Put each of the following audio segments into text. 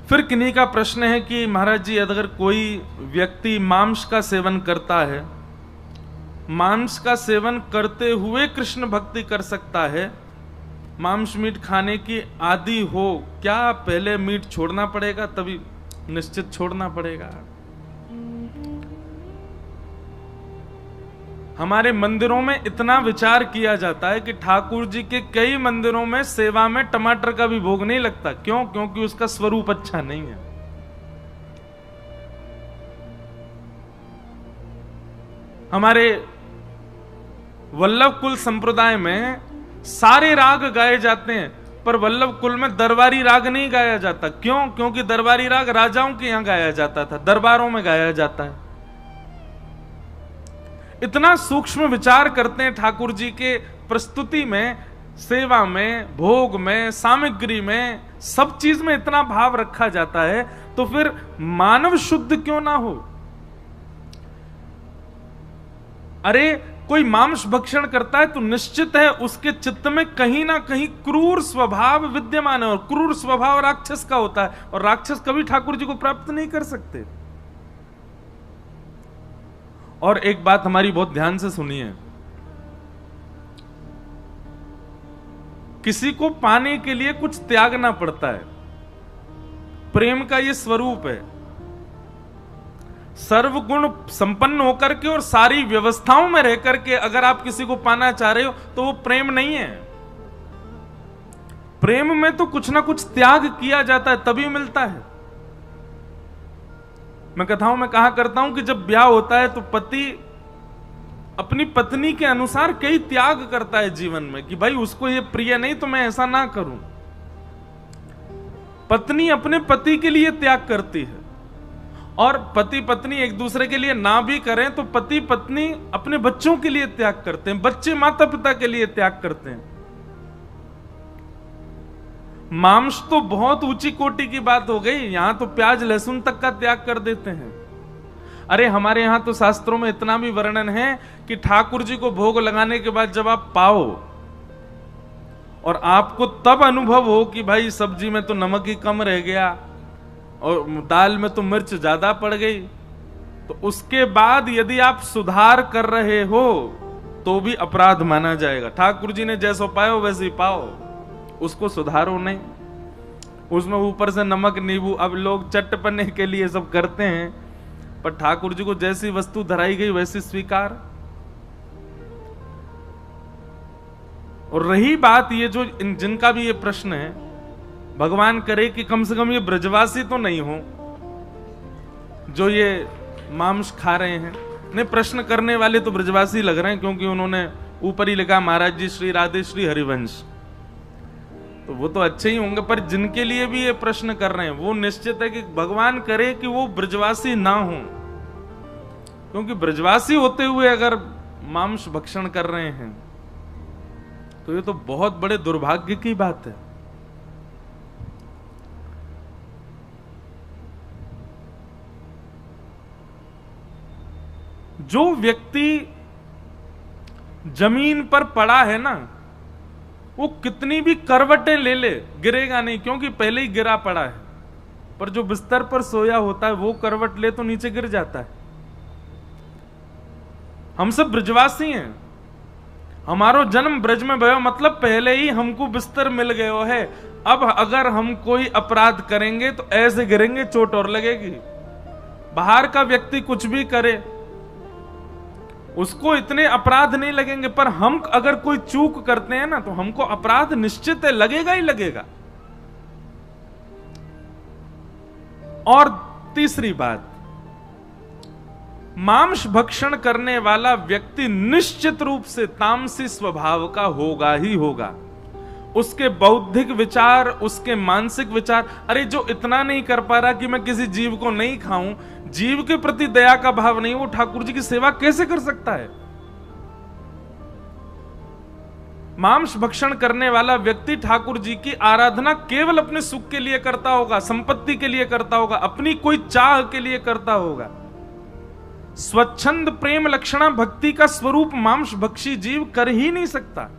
फिर किन्हीं का प्रश्न है कि महाराज जी, अगर कोई व्यक्ति मांस का सेवन करता है, मांस का सेवन करते हुए कृष्ण भक्ति कर सकता है, मांस मीट खाने की आदि हो, क्या पहले मीट छोड़ना पड़ेगा? तभी निश्चित छोड़ना पड़ेगा। हमारे मंदिरों में इतना विचार किया जाता है कि ठाकुर जी के कई मंदिरों में सेवा में टमाटर का भी भोग नहीं लगता। क्यों? क्योंकि उसका स्वरूप अच्छा नहीं है। हमारे वल्लभ कुल संप्रदाय में सारे राग गाए जाते हैं, पर वल्लभ कुल में दरबारी राग नहीं गाया जाता। क्यों? क्योंकि दरबारी राग राजाओं के यहां गाया जाता था, दरबारों में गाया जाता है। इतना सूक्ष्म विचार करते हैं ठाकुर जी के प्रस्तुति में, सेवा में, भोग में, सामग्री में, सब चीज में इतना भाव रखा जाता है। तो फिर मानव शुद्ध क्यों ना हो? अरे कोई मांस भक्षण करता है तो निश्चित है उसके चित्त में कहीं ना कहीं क्रूर स्वभाव विद्यमान है, और क्रूर स्वभाव राक्षस का होता है, और राक्षस कभी ठाकुर जी को प्राप्त नहीं कर सकते। और एक बात हमारी बहुत ध्यान से सुनिए, किसी को पाने के लिए कुछ त्यागना पड़ता है। प्रेम का यह स्वरूप है। सर्वगुण संपन्न होकर के और सारी व्यवस्थाओं में रह करके अगर आप किसी को पाना चाह रहे हो तो वो प्रेम नहीं है। प्रेम में तो कुछ ना कुछ त्याग किया जाता है, तभी मिलता है। मैं कथाओं में कहा करता हूं कि जब ब्याह होता है तो पति अपनी पत्नी के अनुसार कई त्याग करता है जीवन में, कि भाई उसको ये प्रिय नहीं तो मैं ऐसा ना करूं। पत्नी अपने पति के लिए त्याग करती है, और पति पत्नी एक दूसरे के लिए ना भी करें तो पति पत्नी अपने बच्चों के लिए त्याग करते हैं, बच्चे माता पिता के लिए त्याग करते हैं। मांस तो बहुत ऊंची कोटि की बात हो गई, यहां तो प्याज लहसुन तक का त्याग कर देते हैं। अरे हमारे यहां तो शास्त्रों में इतना भी वर्णन है कि ठाकुर जी को भोग लगाने के बाद जब आप पाओ और आपको तब अनुभव हो कि भाई सब्जी में तो नमक ही कम रह गया और दाल में तो मिर्च ज्यादा पड़ गई, तो उसके बाद यदि आप सुधार कर रहे हो तो भी अपराध माना जाएगा। ठाकुर जी ने जैसा पायो वैसे ही पाओ, उसको सुधारो नहीं। उसमें ऊपर से नमक नींबू, अब लोग चटपने के लिए सब करते हैं, पर ठाकुर जी को जैसी वस्तु धराई गई वैसी स्वीकार। और रही बात ये जो जिनका भी ये प्रश्न है, भगवान करे कि कम से कम ये ब्रजवासी तो नहीं हो जो ये मांस खा रहे हैं। नहीं, प्रश्न करने वाले तो ब्रजवासी लग रहे हैं, क्योंकि उन्होंने ऊपर ही लिखा महाराज जी श्री राधे श्री हरिवंश, तो वो तो अच्छे ही होंगे। पर जिनके लिए भी ये प्रश्न कर रहे हैं वो निश्चित है कि भगवान करे कि वो ब्रजवासी ना हो, क्योंकि ब्रजवासी होते हुए अगर मांस भक्षण कर रहे हैं तो ये तो बहुत बड़े दुर्भाग्य की बात है। जो व्यक्ति जमीन पर पड़ा है ना, वो कितनी भी करवटें ले ले गिरेगा नहीं, क्योंकि पहले ही गिरा पड़ा है। पर जो बिस्तर पर सोया होता है वो करवट ले तो नीचे गिर जाता है। हम सब ब्रजवासी हैं, हमारो जन्म ब्रज में भयो, मतलब पहले ही हमको बिस्तर मिल गयो है। अब अगर हम कोई अपराध करेंगे तो ऐसे गिरेंगे, चोट और लगेगी। बाहर का व्यक्ति कुछ भी करे उसको इतने अपराध नहीं लगेंगे, पर हम अगर कोई चूक करते हैं ना तो हमको अपराध निश्चित है, लगेगा ही लगेगा। और तीसरी बात, मांस भक्षण करने वाला व्यक्ति निश्चित रूप से तामसी स्वभाव का होगा ही होगा। उसके बौद्धिक विचार, उसके मानसिक विचार, अरे जो इतना नहीं कर पा रहा कि मैं किसी जीव को नहीं खाऊं, जीव के प्रति दया का भाव नहीं, वो ठाकुर जी की सेवा कैसे कर सकता है? मांस भक्षण करने वाला व्यक्ति ठाकुर जी की आराधना केवल अपने सुख के लिए करता होगा, संपत्ति के लिए करता होगा, अपनी कोई चाह के लिए करता होगा। स्वच्छंद प्रेम लक्षणा भक्ति का स्वरूप मांस भक्षी जीव कर ही नहीं सकता।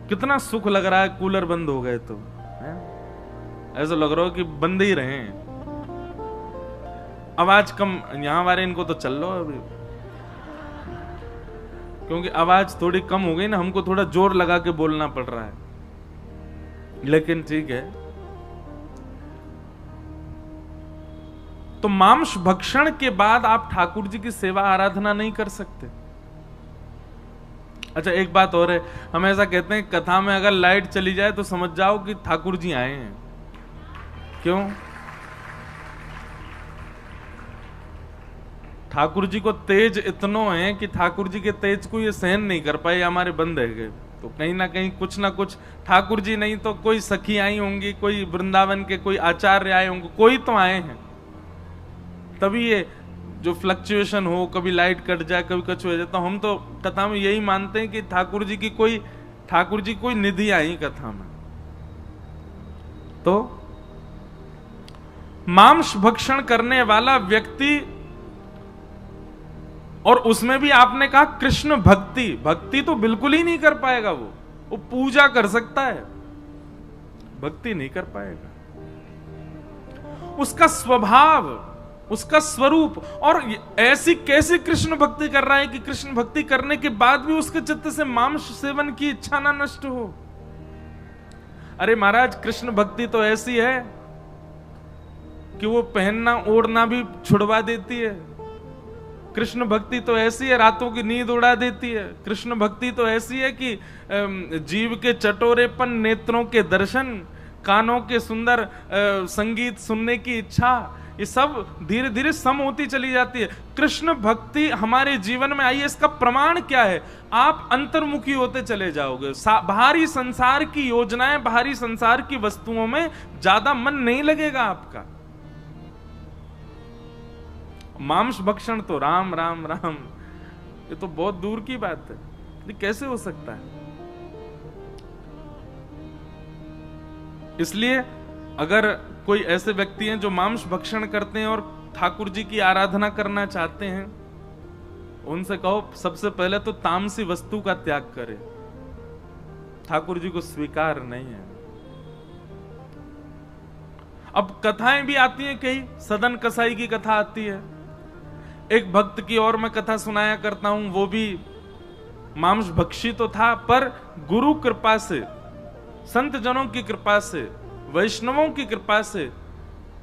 कितना सुख लग रहा है कूलर बंद हो गए तो, है? ऐसा लग रहा हो कि बंद ही रहे। आवाज कम, यहां वाले इनको तो चल लो अभी, क्योंकि आवाज थोड़ी कम हो गई ना, हमको थोड़ा जोर लगा के बोलना पड़ रहा है, लेकिन ठीक है। तो मांस भक्षण के बाद आप ठाकुर जी की सेवा आराधना नहीं कर सकते। अच्छा एक बात और है, हम ऐसा कहते हैं कथा में अगर लाइट चली जाए तो समझ जाओ कि ठाकुर जी आए हैं। क्यों? ठाकुर जी को तेज इतनो है कि ठाकुर जी के तेज को ये सहन नहीं कर पाए, हमारे बंद है गए। तो कहीं ना कहीं कुछ ना कुछ, ठाकुर जी नहीं तो कोई सखी आई होंगी, कोई वृंदावन के कोई आचार्य आए होंगे, कोई तो आए हैं, तभी ये जो फ्लक्चुएशन हो, कभी लाइट कट जाए, कभी कुछ हो जाए। तो हम तो कथा में यही मानते हैं कि ठाकुर जी कोई निधि आई कथा में। तो मांस भक्षण करने वाला व्यक्ति, और उसमें भी आपने कहा कृष्ण भक्ति तो बिल्कुल ही नहीं कर पाएगा। वो पूजा कर सकता है, भक्ति नहीं कर पाएगा। उसका स्वभाव, उसका स्वरूप, और ऐसी कैसी कृष्ण भक्ति कर रहा है कि कृष्ण भक्ति करने के बाद भी उसके चित्त से मांस सेवन की इच्छा ना नष्ट हो। अरे महाराज, कृष्ण भक्ति तो ऐसी है कि वो पहनना ओढ़ना भी छुड़वा देती है। कृष्ण भक्ति तो ऐसी है, रातों की नींद उड़ा देती है। कृष्ण भक्ति तो ऐसी है कि जीव के चटोरेपन, नेत्रों के दर्शन, कानों के सुंदर संगीत सुनने की इच्छा, ये सब धीरे धीरे सम होती चली जाती है। कृष्ण भक्ति हमारे जीवन में आई है, इसका प्रमाण क्या है? आप अंतर्मुखी होते चले जाओगे। बाहरी संसार की योजनाएं, बाहरी संसार की वस्तुओं में ज्यादा मन नहीं लगेगा आपका। मांस भक्षण तो राम राम राम, ये तो बहुत दूर की बात है। ये कैसे हो सकता है? इसलिए अगर कोई ऐसे व्यक्ति हैं जो मांस भक्षण करते हैं और ठाकुर जी की आराधना करना चाहते हैं, उनसे कहो सबसे पहले तो तामसी वस्तु का त्याग करें। ठाकुर जी को स्वीकार नहीं है। अब कथाएं भी आती हैं, कई सदन कसाई की कथा आती है। एक भक्त की और मैं कथा सुनाया करता हूं, वो भी मांस भक्षी तो था, पर गुरु कृपा से, संत जनों की कृपा से, वैष्णवों की कृपा से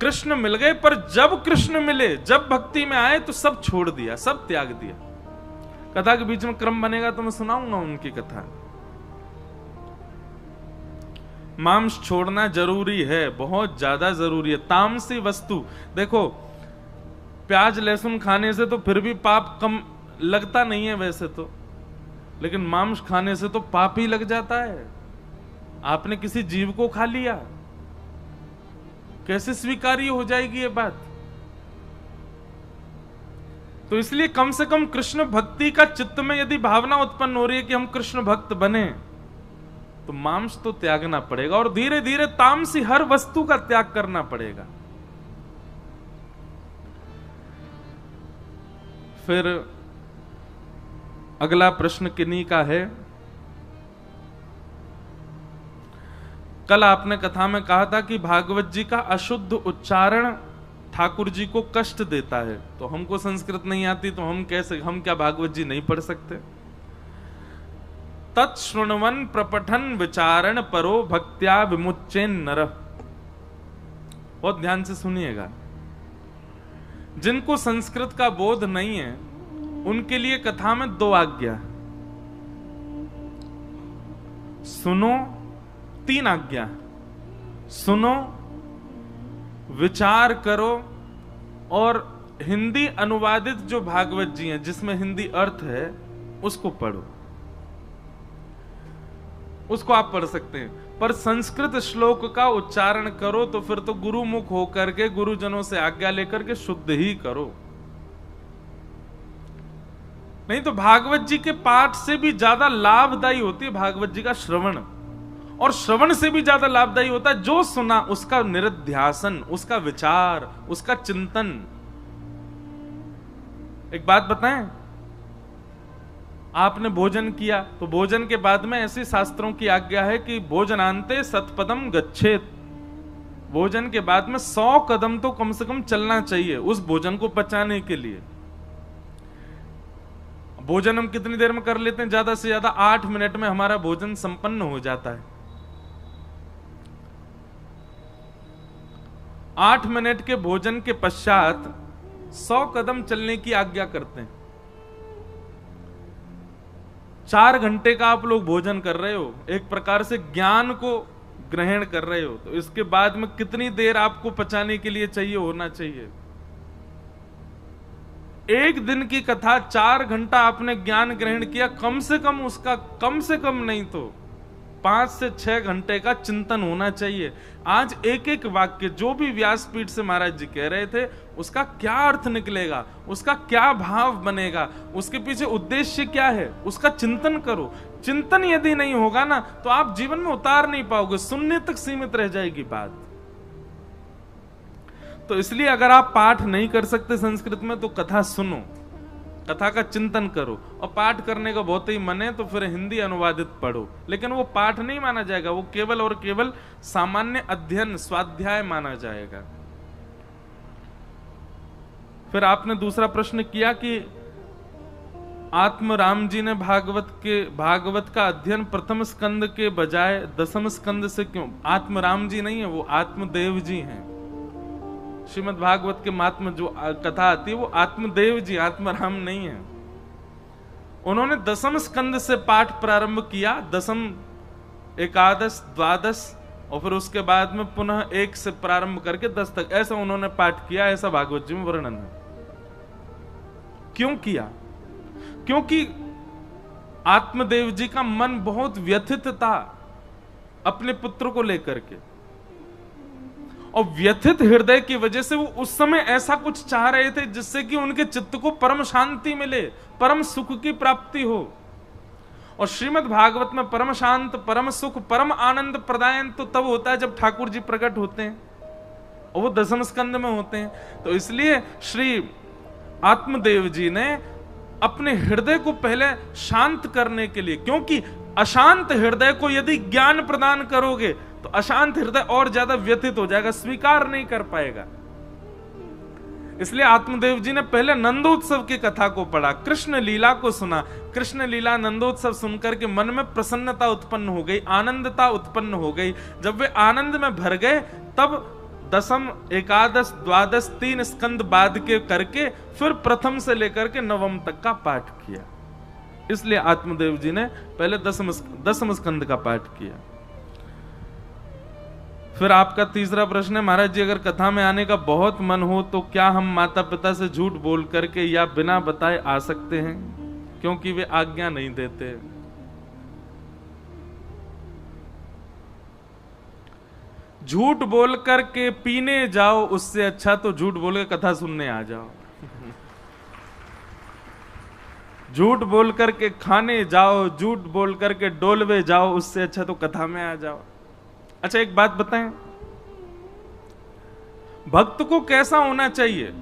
कृष्ण मिल गए। पर जब कृष्ण मिले, जब भक्ति में आए तो सब छोड़ दिया, सब त्याग दिया। कथा के बीच में क्रम बनेगा तो मैं सुनाऊंगा उनकी कथा। मांस छोड़ना जरूरी है, बहुत ज्यादा जरूरी है। तामसी वस्तु, देखो प्याज लहसुन खाने से तो फिर भी पाप कम लगता नहीं है वैसे तो, लेकिन मांस खाने से तो पाप ही लग जाता है। आपने किसी जीव को खा लिया, कैसे स्वीकार्य हो जाएगी ये बात? तो इसलिए कम से कम कृष्ण भक्ति का चित्त में यदि भावना उत्पन्न हो रही है कि हम कृष्ण भक्त बने, तो मांस तो त्यागना पड़ेगा, और धीरे धीरे तामसी हर वस्तु का त्याग करना पड़ेगा। फिर अगला प्रश्न किन्हीं का है। कल आपने कथा में कहा था कि भागवत जी का अशुद्ध उच्चारण ठाकुर जी को कष्ट देता है। तो हमको संस्कृत नहीं आती तो हम क्या भागवत जी नहीं पढ़ सकते? तत्श्रुण्वन प्रपठन विचारण परो भक्त्या विमुच्चेन नरः। बहुत ध्यान से सुनिएगा। जिनको संस्कृत का बोध नहीं है उनके लिए कथा में दो आज्ञा, सुनो, तीन आज्ञा, सुनो, विचार करो, और हिंदी अनुवादित जो भागवत जी हैं जिसमें हिंदी अर्थ है उसको पढ़ो। उसको आप पढ़ सकते हैं, पर संस्कृत श्लोक का उच्चारण करो तो फिर तो गुरुमुख होकर के, गुरुजनों से आज्ञा लेकर के शुद्ध ही करो। नहीं तो भागवत जी के पाठ से भी ज्यादा लाभदायी होती है भागवत जी का श्रवण, और श्रवण से भी ज्यादा लाभदायी होता है जो सुना उसका निरध्यासन, उसका विचार, उसका चिंतन। एक बात बताएं, आपने भोजन किया, तो भोजन के बाद में ऐसी शास्त्रों की आज्ञा है कि भोजनांते शतपदम गच्छेत, भोजन के बाद में 100 कदम तो कम से कम चलना चाहिए उस भोजन को पचाने के लिए। भोजन हम कितनी देर में कर लेते हैं? ज्यादा से ज्यादा 8 मिनट में हमारा भोजन संपन्न हो जाता है। 8 मिनट के भोजन के पश्चात 100 कदम चलने की आज्ञा करते हैं। 4 घंटे का आप लोग भोजन कर रहे हो, एक प्रकार से ज्ञान को ग्रहण कर रहे हो, तो इसके बाद में कितनी देर आपको पचाने के लिए चाहिए होना चाहिए? एक दिन की कथा 4 घंटा आपने ज्ञान ग्रहण किया, कम से कम उसका कम से कम नहीं तो 5 से 6 घंटे का चिंतन होना चाहिए। आज एक एक वाक्य जो भी व्यासपीठ से महाराज जी कह रहे थे, उसका क्या अर्थ निकलेगा, उसका क्या भाव बनेगा, उसके पीछे उद्देश्य क्या है, उसका चिंतन करो। चिंतन यदि नहीं होगा ना, तो आप जीवन में उतार नहीं पाओगे, सुनने तक सीमित रह जाएगी बात। तो इसलिए अगर आप पाठ नहीं कर सकते संस्कृत में, तो कथा सुनो, कथा का चिंतन करो। और पाठ करने का बहुत ही मन है तो फिर हिंदी अनुवादित पढ़ो, लेकिन वो पाठ नहीं माना जाएगा, वो केवल और केवल सामान्य अध्ययन स्वाध्याय माना जाएगा। फिर आपने दूसरा प्रश्न किया कि आत्म राम जी ने भागवत का अध्ययन प्रथम स्कंद के बजाय दसम स्कंद से क्यों? आत्म राम जी नहीं है, वो आत्मदेव जी हैं। श्रीमद् भागवत के महात्म जो कथा आती है वो आत्मदेव जी, आत्मराम नहीं है। उन्होंने दसम स्कंद से पाठ प्रारंभ किया, दसम, एकादश, द्वादश, और फिर उसके बाद में पुनः 1 से प्रारंभ करके 10 तक, ऐसा उन्होंने पाठ किया, ऐसा भागवत जी में वर्णन है। क्यों किया? क्योंकि आत्मदेव जी का मन बहुत व्यथित था अपने पुत्र को लेकर के, और व्यथित हृदय की वजह से वो उस समय ऐसा कुछ चाह रहे थे जिससे कि उनके चित्त को परम शांति मिले, परम सुख की प्राप्ति हो। और श्रीमद् भागवत में परम शांत, परम सुख, परम आनंद प्रदायन तो तब होता है जब ठाकुर जी प्रकट होते हैं, और वो दसम स्कंद में होते हैं। तो इसलिए श्री आत्मदेव जी ने अपने हृदय को पहले शांत करने के लिए, क्योंकि अशांत हृदय को यदि ज्ञान प्रदान करोगे तो अशांत हृदय और ज्यादा व्यथित हो जाएगा, स्वीकार नहीं कर पाएगा। इसलिए आत्मदेव जी ने पहले नंदोत्सव की कथा को पढ़ा, कृष्ण लीला को सुना। कृष्ण लीला नंदोत्सव सुनकर के मन में प्रसन्नता उत्पन्न हो गई, आनंदता उत्पन्न हो गई। जब वे आनंद में भर गए, तब दसम, एकादश, द्वादश, 3 स्कंद बाद के करके फिर प्रथम से लेकर के नवम तक का पाठ किया। इसलिए आत्मदेव जी ने पहले दसम स्कंद का पाठ किया। फिर आपका तीसरा प्रश्न है, महाराज जी अगर कथा में आने का बहुत मन हो तो क्या हम माता पिता से झूठ बोल करके या बिना बताए आ सकते हैं, क्योंकि वे आज्ञा नहीं देते? झूठ बोल करके पीने जाओ, उससे अच्छा तो झूठ बोल के कथा सुनने आ जाओ। झूठ बोल करके खाने जाओ, झूठ बोल करके डोलवे जाओ, उससे अच्छा तो कथा में आ जाओ। अच्छा एक बात बताएं, भक्त को कैसा होना चाहिए?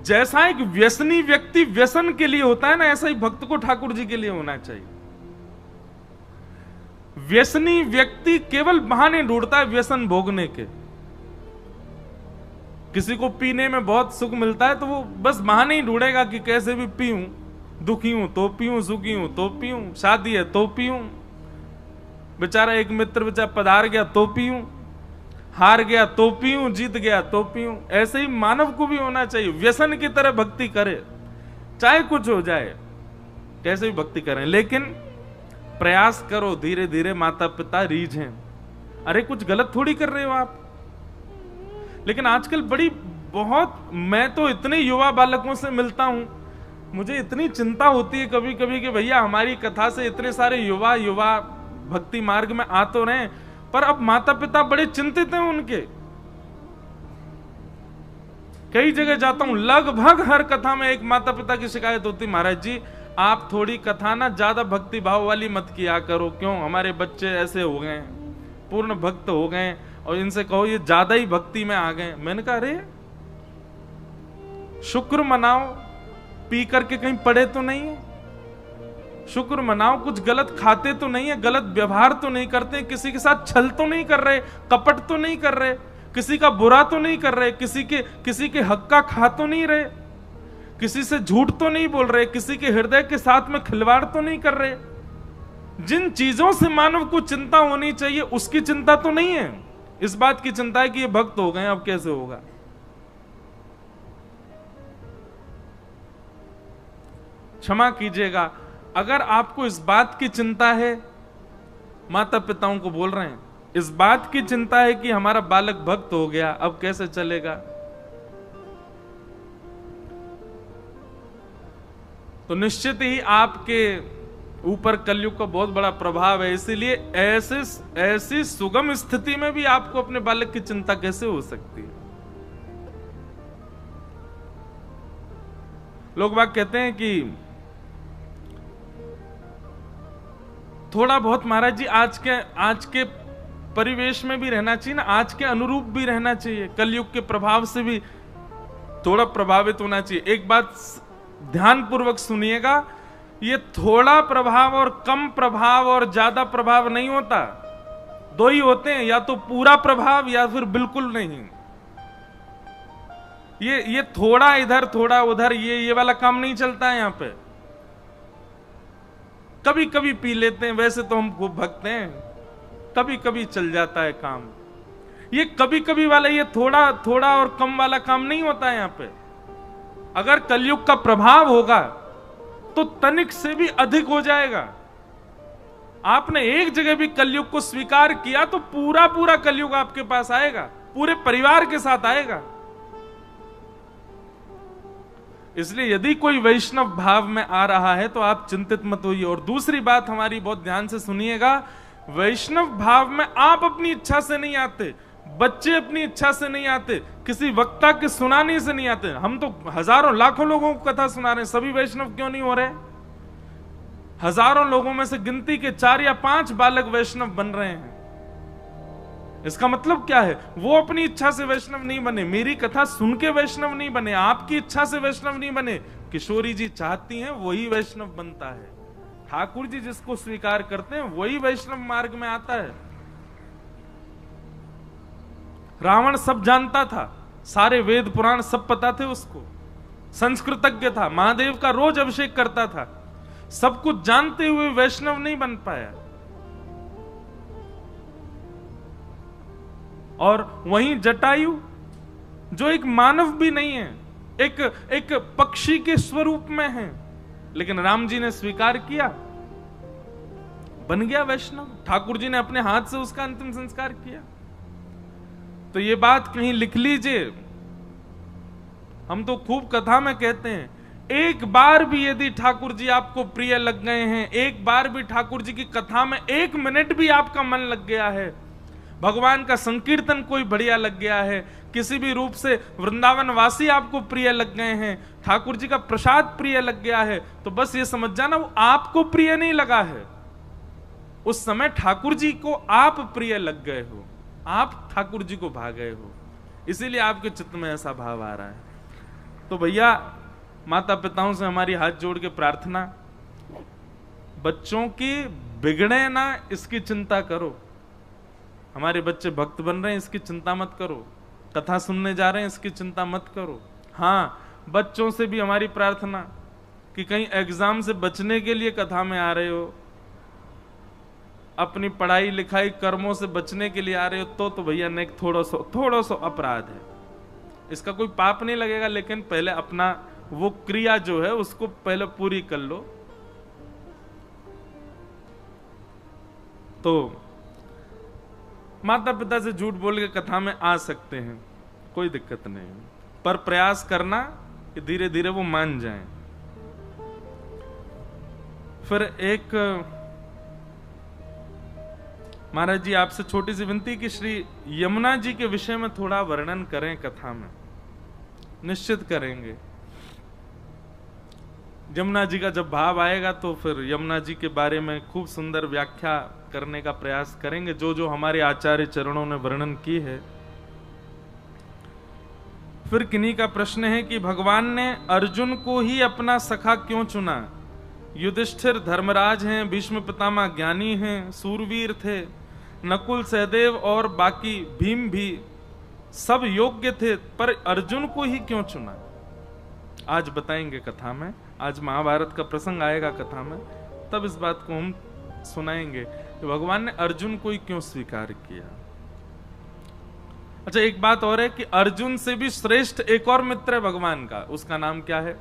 जैसा एक व्यसनी व्यक्ति व्यसन के लिए होता है ना, ऐसा ही भक्त को ठाकुर जी के लिए होना चाहिए। व्यसनी व्यक्ति केवल बहाने ढूंढता है व्यसन भोगने के। किसी को पीने में बहुत सुख मिलता है तो वो बस बहाने ही ढूंढेगा कि कैसे भी पीऊं, दुखी हूं तो पीऊं, सुखी हूं तो पीऊं, शादी है तो पीऊं, बेचारा एक मित्र बेचारा पधार गया तो पीऊं, हार गया तो पीऊं, जीत गया तो पीऊं। ऐसे ही मानव को भी होना चाहिए, व्यसन की तरह भक्ति करे, चाहे कुछ हो जाए, कैसे भी भक्ति करें, लेकिन प्रयास करो धीरे धीरे। माता पिता रीझ हैं, अरे कुछ गलत थोड़ी कर रहे हो आप। लेकिन आजकल मैं तो इतने युवा बालकों से मिलता हूं, मुझे इतनी चिंता होती है कभी कभी कि भैया हमारी कथा से इतने सारे युवा भक्ति मार्ग में आ तो रहे, पर अब माता पिता बड़े चिंतित हैं उनके। कई जगह जाता हूं, लगभग हर कथा में एक माता पिता की शिकायत होती, महाराज जी आप थोड़ी कथा ना ज्यादा भक्ति भाव वाली मत किया करो, क्यों हमारे बच्चे ऐसे हो गए, पूर्ण भक्त हो गए, और इनसे कहो ये ज्यादा ही भक्ति में आ गए। मैंने कहा अरे शुक्र मनाओ, पी करके कहीं पड़े तो नहीं है, शुक्र मनाओ, कुछ गलत खाते तो नहीं है, गलत व्यवहार तो नहीं करते, किसी के साथ छल तो नहीं कर रहे, कपट तो नहीं कर रहे, किसी का बुरा तो नहीं कर रहे, किसी के हक का खा तो नहीं रहे, किसी से झूठ तो नहीं बोल रहे, किसी के हृदय के साथ में खिलवाड़ तो नहीं कर रहे। जिन चीजों से मानव को चिंता होनी चाहिए उसकी चिंता तो नहीं है। इस बात की चिंता है कि ये भक्त हो गए, अब कैसे होगा। क्षमा कीजिएगा, अगर आपको इस बात की चिंता है, माता पिताओं को बोल रहे हैं, इस बात की चिंता है कि हमारा बालक भक्त हो गया, अब कैसे चलेगा, तो निश्चित ही आपके ऊपर कलयुग का बहुत बड़ा प्रभाव है। इसीलिए ऐसी सुगम स्थिति में भी आपको अपने बालक की चिंता कैसे हो सकती है। लोग बात कहते हैं कि थोड़ा बहुत महाराज जी आज के परिवेश में भी रहना चाहिए ना, आज के अनुरूप भी रहना चाहिए, कलयुग के प्रभाव से भी थोड़ा प्रभावित होना चाहिए। एक बात ध्यान पूर्वक सुनिएगा, ये थोड़ा प्रभाव और कम प्रभाव और ज्यादा प्रभाव नहीं होता, दो ही होते हैं, या तो पूरा प्रभाव या फिर बिल्कुल नहीं। ये थोड़ा इधर थोड़ा उधर ये वाला काम नहीं चलता है। यहां पे कभी कभी पी लेते हैं, वैसे तो हम खूब भक्त हैं, कभी कभी चल जाता है काम। ये कभी कभी वाला, ये थोड़ा थोड़ा और कम वाला काम नहीं होता है। यहां पे अगर कलयुग का प्रभाव होगा तो तनिक से भी अधिक हो जाएगा। आपने एक जगह भी कलयुग को स्वीकार किया तो पूरा पूरा कलयुग आपके पास आएगा, पूरे परिवार के साथ आएगा। इसलिए यदि कोई वैष्णव भाव में आ रहा है तो आप चिंतित मत होइए। और दूसरी बात हमारी बहुत ध्यान से सुनिएगा, वैष्णव भाव में आप अपनी इच्छा से नहीं आते, बच्चे अपनी इच्छा से नहीं आते, किसी वक्ता के सुनाने से नहीं आते। हम तो हजारों लाखों लोगों को कथा सुना रहे हैं, सभी वैष्णव क्यों नहीं हो रहे? हजारों लोगों में से गिनती के 4 या 5 बालक वैष्णव बन रहे हैं। इसका मतलब क्या है? वो अपनी इच्छा से वैष्णव नहीं बने, मेरी कथा सुन के वैष्णव नहीं बने, आपकी इच्छा से वैष्णव नहीं बने। किशोरी जी चाहती हैं वही वैष्णव बनता है, ठाकुर जी जिसको स्वीकार करते हैं वही वैष्णव मार्ग में आता है। रावण सब जानता था, सारे वेद पुराण सब पता थे उसको, संस्कृतज्ञ था, महादेव का रोज अभिषेक करता था, सब कुछ जानते हुए वैष्णव नहीं बन पाया। और वहीं जटायु जो एक मानव भी नहीं है, एक पक्षी के स्वरूप में है, लेकिन राम जी ने स्वीकार किया, बन गया वैष्णव। ठाकुर जी ने अपने हाथ से उसका अंतिम संस्कार किया। तो ये बात कहीं लिख लीजिए, हम तो खूब कथा में कहते हैं, एक बार भी यदि ठाकुर जी आपको प्रिय लग गए हैं, एक बार भी ठाकुर जी की कथा में 1 मिनट भी आपका मन लग गया है, भगवान का संकीर्तन कोई बढ़िया लग गया है, किसी भी रूप से वृंदावन वासी आपको प्रिय लग गए हैं, ठाकुर जी का प्रसाद प्रिय लग गया है, तो बस ये समझ जाना वो आपको प्रिय नहीं लगा है, उस समय ठाकुर जी को आप प्रिय लग गए हो, आप ठाकुर जी को भा गए हो, इसीलिए आपके चित्त में ऐसा भाव आ रहा है। तो भैया माता पिताओं से हमारी हाथ जोड़ के प्रार्थना, बच्चों की बिगड़े ना इसकी चिंता करो। हमारे बच्चे भक्त बन रहे हैं इसकी चिंता मत करो, कथा सुनने जा रहे हैं इसकी चिंता मत करो। हाँ, बच्चों से भी हमारी प्रार्थना कि कहीं एग्जाम से बचने के लिए कथा में आ रहे हो, अपनी पढ़ाई लिखाई कर्मों से बचने के लिए आ रहे हो, तो भैया ने थोड़ा सा अपराध है, इसका कोई पाप नहीं लगेगा, लेकिन पहले अपना वो क्रिया जो है उसको पहले पूरी कर लो। तो माता पिता से झूठ बोल के कथा में आ सकते हैं, कोई दिक्कत नहीं, पर प्रयास करना कि धीरे धीरे वो मान जाएं। फिर एक महाराज जी आपसे छोटी सी विनती कि श्री यमुना जी के विषय में थोड़ा वर्णन करें कथा में। निश्चित करेंगे, यमुना जी का जब भाव आएगा तो फिर यमुना जी के बारे में खूब सुंदर व्याख्या करने का प्रयास करेंगे, जो जो हमारे आचार्य चरणों ने वर्णन की है। फिर किन्हीं का प्रश्न है कि भगवान ने अर्जुन को ही अपना सखा क्यों चुना, युधिष्ठिर धर्मराज हैं, भीष्म पितामह ज्ञानी हैं, सूरवीर थे, नकुल सहदेव और बाकी भीम भी सब योग्य थे, पर अर्जुन को ही क्यों चुना? आज बताएंगे कथा में, आज महाभारत का प्रसंग आएगा कथा में, तब इस बात को हम सुनाएंगे कि भगवान ने अर्जुन को ही क्यों स्वीकार किया। अच्छा, एक बात और है कि अर्जुन से भी श्रेष्ठ एक और मित्र है भगवान का, उसका नाम क्या है?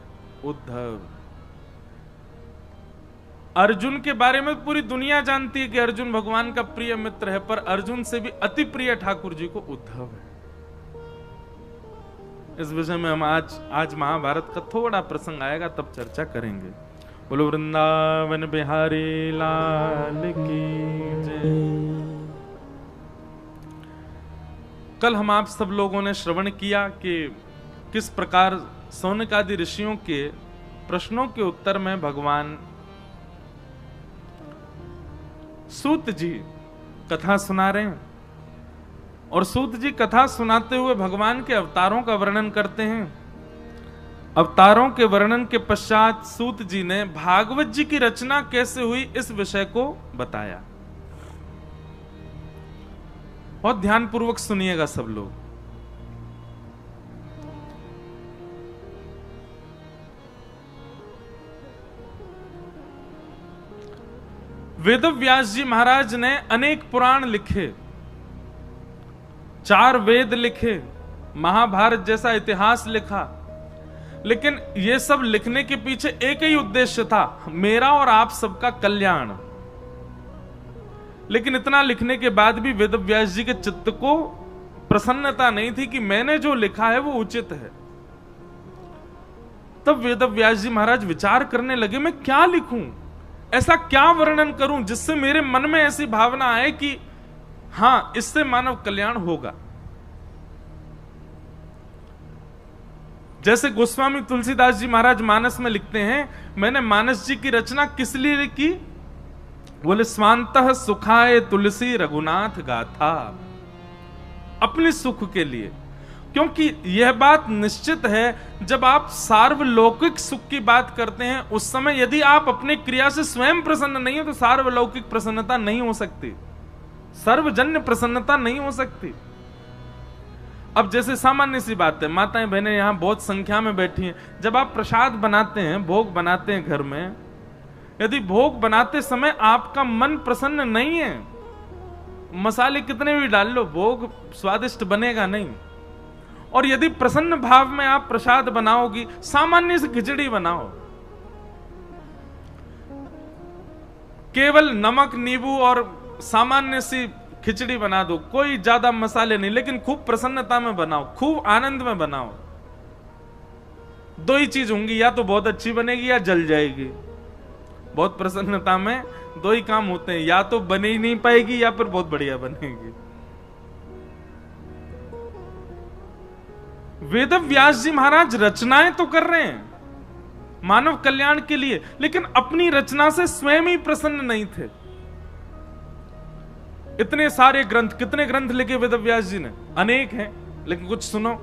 उद्धव। अर्जुन के बारे में पूरी दुनिया जानती है कि अर्जुन भगवान का प्रिय मित्र है, पर अर्जुन से भी अति प्रिय ठाकुर जी को उद्धव है। इस विषय में हम आज महाभारत का थोड़ा प्रसंग आएगा, तब चर्चा करेंगे। बोलो वृंदावन बिहारी लाल की जय। कल हम आप सब लोगों ने श्रवण किया कि किस प्रकार सौनक आदि ऋषियों के प्रश्नों के उत्तर में भगवान सूत जी कथा सुना रहे हैं, और सूत जी कथा सुनाते हुए भगवान के अवतारों का वर्णन करते हैं। अवतारों के वर्णन के पश्चात सूत जी ने भागवत जी की रचना कैसे हुई इस विषय को बताया। बहुत ध्यानपूर्वक सुनिएगा सब लोग। वेदव्यास जी महाराज ने अनेक पुराण लिखे, 4 वेद लिखे, महाभारत जैसा इतिहास लिखा, लेकिन ये सब लिखने के पीछे एक ही उद्देश्य था, मेरा और आप सबका कल्याण। लेकिन इतना लिखने के बाद भी वेदव्यास जी के चित्त को प्रसन्नता नहीं थी कि मैंने जो लिखा है वो उचित है। तब वेदव्यास जी महाराज विचार करने लगे, मैं क्या लिखूं, ऐसा क्या वर्णन करूं जिससे मेरे मन में ऐसी भावना आए कि हां, इससे मानव कल्याण होगा। जैसे गोस्वामी तुलसीदास जी महाराज मानस में लिखते हैं, मैंने मानस जी की रचना किस लिए की? बोले स्वांतः सुखाय तुलसी रघुनाथ गाथा, अपने सुख के लिए। क्योंकि यह बात निश्चित है, जब आप सार्वलौकिक सुख की बात करते हैं उस समय यदि आप अपनी क्रिया से स्वयं प्रसन्न नहीं हो तो सार्वलौकिक प्रसन्नता नहीं हो सकती, सर्वजन्य प्रसन्नता नहीं हो सकती। अब जैसे सामान्य सी बात है, माताएं बहनें यहां बहुत संख्या में बैठी हैं, जब आप प्रसाद बनाते हैं, भोग बनाते हैं घर में, यदि भोग बनाते समय आपका मन प्रसन्न नहीं है, मसाले कितने भी डाल लो, भोग स्वादिष्ट बनेगा नहीं। और यदि प्रसन्न भाव में आप प्रसाद बनाओगी, सामान्य सी खिचड़ी बनाओ, केवल नमक नींबू और सामान्य सी खिचड़ी बना दो, कोई ज्यादा मसाले नहीं, लेकिन खूब प्रसन्नता में बनाओ, खूब आनंद में बनाओ। 2 ही चीज होंगी, या तो बहुत अच्छी बनेगी या जल जाएगी। बहुत प्रसन्नता में 2 ही काम होते हैं, या तो बने ही नहीं पाएगी या फिर बहुत बढ़िया बनेगी। वेदव्यास जी महाराज रचनाएं तो कर रहे हैं मानव कल्याण के लिए, लेकिन अपनी रचना से स्वयं ही प्रसन्न नहीं थे। इतने सारे ग्रंथ, कितने ग्रंथ लिखे वेदव्यास जी ने? अनेक हैं, लेकिन कुछ सुनो।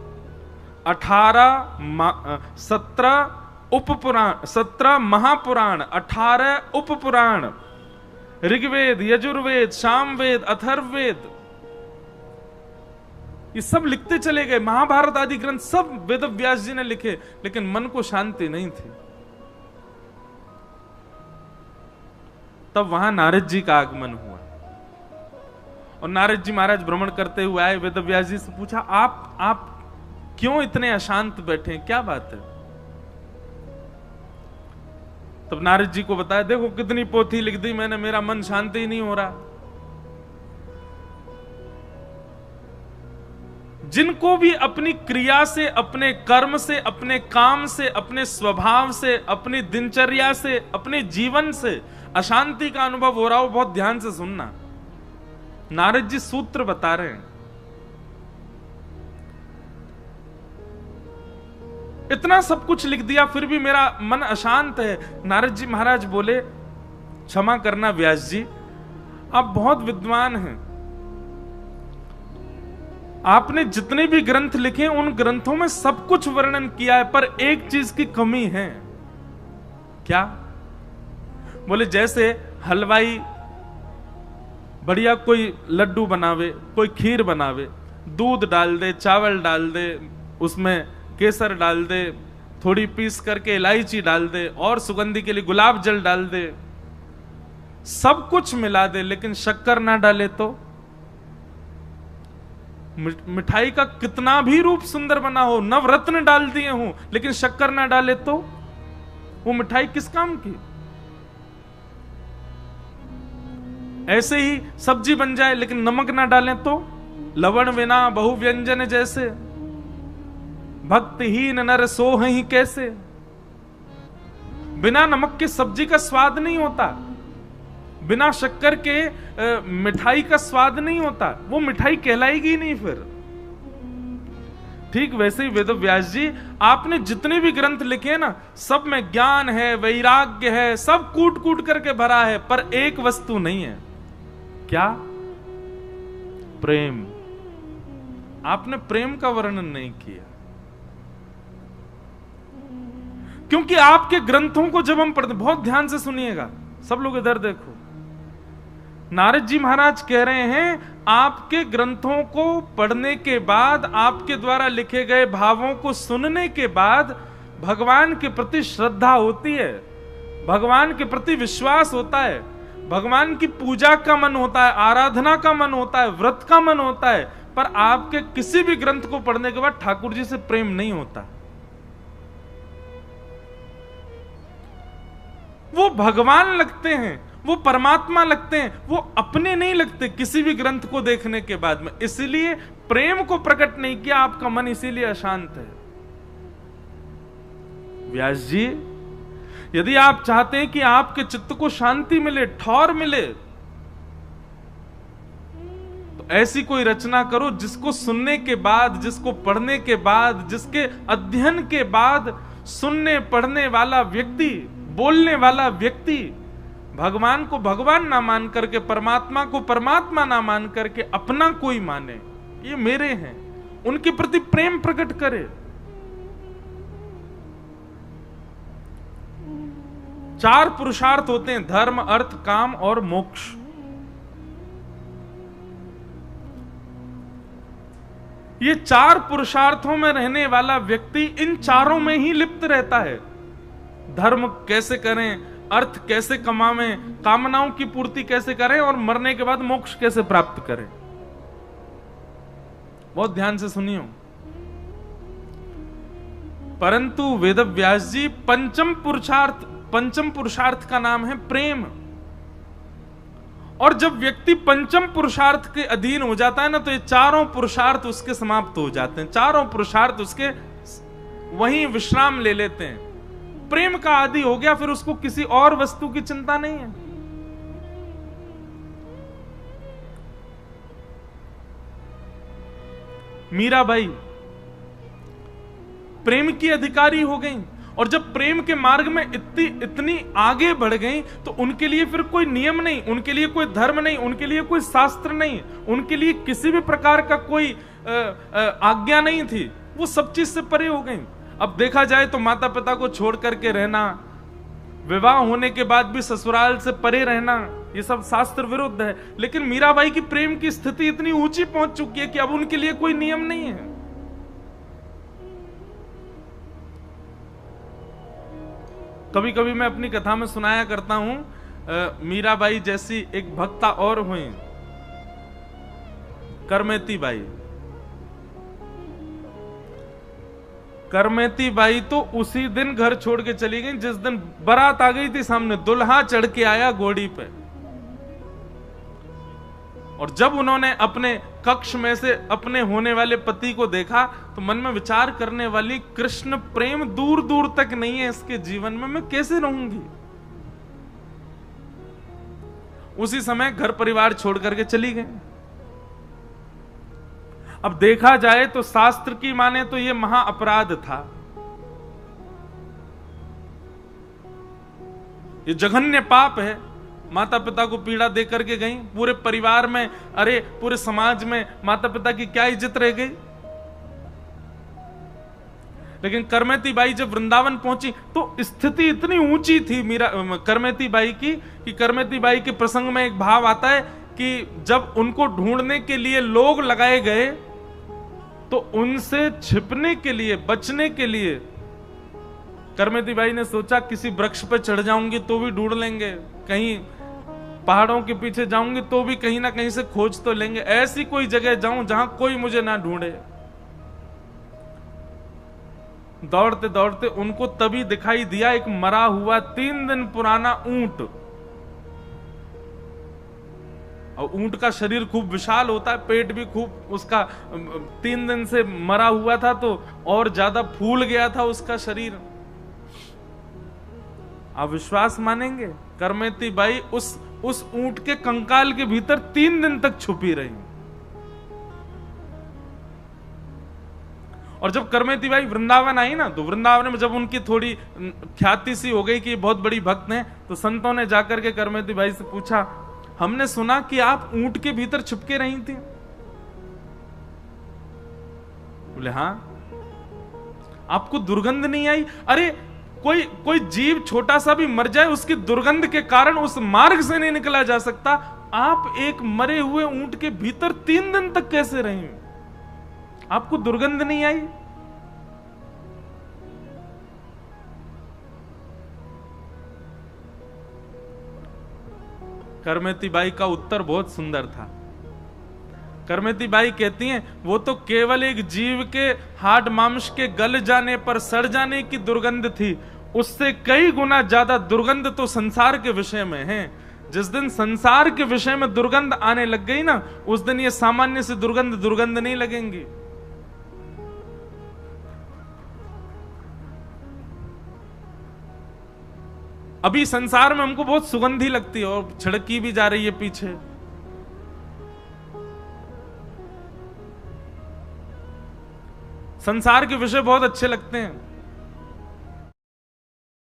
17 उपपुराण, 17 महापुराण, 18 उपपुराण, ऋग्वेद, यजुर्वेद, सामवेद, अथर्ववेद, ये सब लिखते चले गए। महाभारत आदि ग्रंथ सब वेदव्यास जी ने लिखे, लेकिन मन को शांति नहीं थी। तब वहां नारद जी का आगमन हुआ, और नारद जी महाराज भ्रमण करते हुए आए, वेदव्यास जी से पूछा, आप क्यों इतने अशांत बैठे हैं, क्या बात है? तब नारद जी को बताया, देखो कितनी पोथी लिख दी मैंने, मेरा मन शांति ही नहीं हो रहा। जिनको भी अपनी क्रिया से, अपने कर्म से, अपने काम से, अपने स्वभाव से, अपनी दिनचर्या से, अपने जीवन से अशांति का अनुभव हो रहा हो, बहुत ध्यान से सुनना। नारद जी सूत्र बता रहे हैं। इतना सब कुछ लिख दिया फिर भी मेरा मन अशांत है। नारद जी महाराज बोले, क्षमा करना व्यास जी, आप बहुत विद्वान हैं, आपने जितने भी ग्रंथ लिखे उन ग्रंथों में सब कुछ वर्णन किया है, पर एक चीज की कमी है। क्या? बोले जैसे हलवाई बढ़िया कोई लड्डू बनावे, कोई खीर बनावे, दूध डाल दे, चावल डाल दे, उसमें केसर डाल दे, थोड़ी पीस करके इलायची डाल दे और सुगंधी के लिए गुलाब जल डाल दे, सब कुछ मिला दे, लेकिन शक्कर ना डाले तो मिठाई का कितना भी रूप सुंदर बना हो, नवरत्न डाल दिए हो, लेकिन शक्कर ना डाले तो वो मिठाई किस काम की। ऐसे ही सब्जी बन जाए लेकिन नमक ना डालें तो लवण विना बहु व्यंजन जैसे, भक्तिहीन नर सोहि कैसे। बिना नमक के सब्जी का स्वाद नहीं होता, बिना शक्कर के मिठाई का स्वाद नहीं होता, वो मिठाई कहलाएगी नहीं फिर। ठीक वैसे ही वेद व्यास जी, आपने जितने भी ग्रंथ लिखे हैं ना, सब में ज्ञान है, वैराग्य है, सब कूट कूट करके भरा है, पर एक वस्तु नहीं है। क्या? प्रेम। आपने प्रेम का वर्णन नहीं किया, क्योंकि आपके ग्रंथों को जब हम पढ़ते, बहुत ध्यान से सुनिएगा सब लोग, इधर देखो। नारद जी महाराज कह रहे हैं, आपके ग्रंथों को पढ़ने के बाद, आपके द्वारा लिखे गए भावों को सुनने के बाद भगवान के प्रति श्रद्धा होती है, भगवान के प्रति विश्वास होता है, भगवान की पूजा का मन होता है, आराधना का मन होता है, व्रत का मन होता है। पर आपके किसी भी ग्रंथ को पढ़ने के बाद ठाकुर जी से प्रेम नहीं होता। वो भगवान लगते हैं, वो परमात्मा लगते हैं, वो अपने नहीं लगते किसी भी ग्रंथ को देखने के बाद में। इसलिए प्रेम को प्रकट नहीं किया, आपका मन इसीलिए अशांत है। व्यास जी, यदि आप चाहते हैं कि आपके चित्त को शांति मिले, ठौर मिले, तो ऐसी कोई रचना करो जिसको सुनने के बाद, जिसको पढ़ने के बाद, जिसके अध्ययन के बाद सुनने पढ़ने वाला व्यक्ति, बोलने वाला व्यक्ति भगवान को भगवान ना मान करके, परमात्मा को परमात्मा ना मान करके अपना कोई माने, ये मेरे हैं, उनके प्रति प्रेम प्रकट करे। चार पुरुषार्थ होते हैं, धर्म, अर्थ, काम और मोक्ष। ये चार पुरुषार्थों में रहने वाला व्यक्ति इन चारों में ही लिप्त रहता है। धर्म कैसे करें, अर्थ कैसे कमावें, कामनाओं की पूर्ति कैसे करें, और मरने के बाद मोक्ष कैसे प्राप्त करें। बहुत ध्यान से सुनियो। परंतु वेद व्यास जी, पंचम पुरुषार्थ का नाम है प्रेम। और जब व्यक्ति पंचम पुरुषार्थ के अधीन हो जाता है ना, तो ये चारों पुरुषार्थ उसके समाप्त हो जाते हैं, चारों पुरुषार्थ उसके वहीं विश्राम ले लेते हैं। प्रेम का आदि हो गया, फिर उसको किसी और वस्तु की चिंता नहीं है। मीराबाई प्रेम की अधिकारी हो गई, और जब प्रेम के मार्ग में इतनी आगे बढ़ गई, तो उनके लिए फिर कोई नियम नहीं, उनके लिए कोई धर्म नहीं, उनके लिए कोई शास्त्र नहीं, उनके लिए किसी भी प्रकार का कोई आज्ञा नहीं थी। वो सब चीज से परे हो गई। अब देखा जाए तो माता पिता को छोड़ करके रहना, विवाह होने के बाद भी ससुराल से परे रहना, ये सब शास्त्र विरुद्ध है। लेकिन मीराबाई की प्रेम की स्थिति इतनी ऊंची पहुंच चुकी है कि अब उनके लिए कोई नियम नहीं है। कभी कभी मैं अपनी कथा में सुनाया करता हूं, मीराबाई जैसी एक भक्ता और हुई, करमेती बाई। करमेती बाई तो उसी दिन घर छोड़ के चली गई जिस दिन बारात आ गई थी सामने, दुल्हा चढ़ के आया घोड़ी पे। और जब उन्होंने अपने कक्ष में से अपने होने वाले पति को देखा, तो मन में विचार करने वाली, कृष्ण प्रेम दूर दूर तक नहीं है इसके जीवन में, मैं कैसे रहूंगी। उसी समय घर परिवार छोड़ करके चली गई। अब देखा जाए तो शास्त्र की माने तो यह महा अपराध था, ये जघन्य पाप है। माता पिता को पीड़ा दे करके गई, पूरे परिवार में, अरे पूरे समाज में माता पिता की क्या इज्जत रह गई। लेकिन करमेती बाई जब वृंदावन पहुंची तो स्थिति इतनी ऊंची थी मीरा करमेती बाई की, कि करमेती बाई के प्रसंग में एक भाव आता है कि जब उनको ढूंढने के लिए लोग लगाए गए तो उनसे छिपने के लिए, बचने के लिए करमेती बाई ने सोचा किसी वृक्ष पर चढ़ जाऊंगी तो भी ढूंढ लेंगे, कहीं पहाड़ों के पीछे जाऊंगी तो भी कहीं ना कहीं से खोज तो लेंगे, ऐसी कोई जगह जाऊं जहां कोई मुझे ना ढूंढे। दौड़ते दौड़ते उनको तभी दिखाई दिया एक मरा हुआ 3 दिन पुराना ऊंट। और ऊंट का शरीर खूब विशाल होता है, पेट भी खूब उसका 3 दिन से मरा हुआ था तो और ज्यादा फूल गया था उसका शरीर। आप विश्वास मानेंगे, करमेती बाई उस ऊंट के कंकाल के भीतर 3 दिन तक छुपी रही। और जब करमेती बाई वृंदावन आई ना, तो वृंदावन में जब उनकी थोड़ी ख्याति सी हो गई कि बहुत बड़ी भक्त हैं, तो संतों ने जाकर के करमेती बाई से पूछा, हमने सुना कि आप ऊंट के भीतर छुपके रही थी। बोले हाँ। आपको दुर्गंध नहीं आई? अरे कोई जीव छोटा सा भी मर जाए, उसकी दुर्गंध के कारण उस मार्ग से नहीं निकला जा सकता। आप एक मरे हुए ऊंट के भीतर 3 दिन तक कैसे रही? आपको दुर्गंध नहीं आई? करमेती बाई का उत्तर बहुत सुंदर था। करमेती बाई कहती हैं, वो तो केवल एक जीव के हाड मांस के गल जाने पर सड़ जाने की दुर्गंध थी, उससे कई गुना ज्यादा दुर्गंध तो संसार के विषय में है। जिस दिन संसार के विषय में दुर्गंध आने लग गई ना, उस दिन ये सामान्य से दुर्गंध नहीं लगेंगी। अभी संसार में हमको बहुत सुगंधी लगती है और छिड़की भी जा रही है पीछे। संसार के विषय बहुत अच्छे लगते हैं,